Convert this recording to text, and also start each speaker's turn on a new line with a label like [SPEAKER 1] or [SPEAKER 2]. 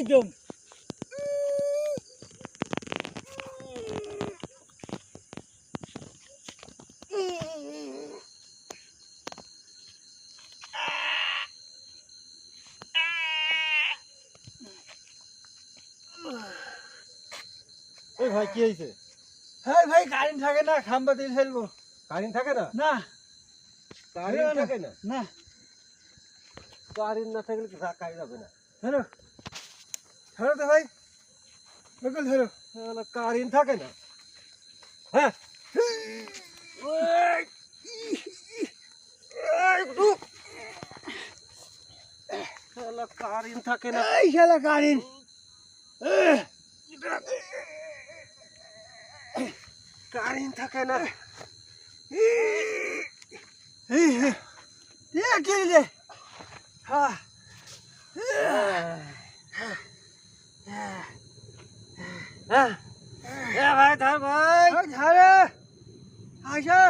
[SPEAKER 1] একদম
[SPEAKER 2] ওই ভাই কি হয়েছে?
[SPEAKER 1] হ্যাঁ ভাই কারেন্ট থাকে না, খাম্বা দিয়ে ফেলবো।
[SPEAKER 2] কারেন্ট থাকে না?
[SPEAKER 1] না
[SPEAKER 2] কারেন্ট থাকে না?
[SPEAKER 1] না
[SPEAKER 2] কারেন্ট না থাকলে রাখাই যাবে না।
[SPEAKER 1] ধরো ধরো তো ভাই, বিলকুল ধরো।
[SPEAKER 2] কারেন্ট থাকে না? হ্যাঁ কারেন্ট থাকে না।
[SPEAKER 1] এই শালা কারেন্ট
[SPEAKER 2] কারেন্ট থাকে না।
[SPEAKER 1] ঠিক আছে। হ্যাঁ
[SPEAKER 2] ভাই ধর ভাই
[SPEAKER 1] ধরে আসো।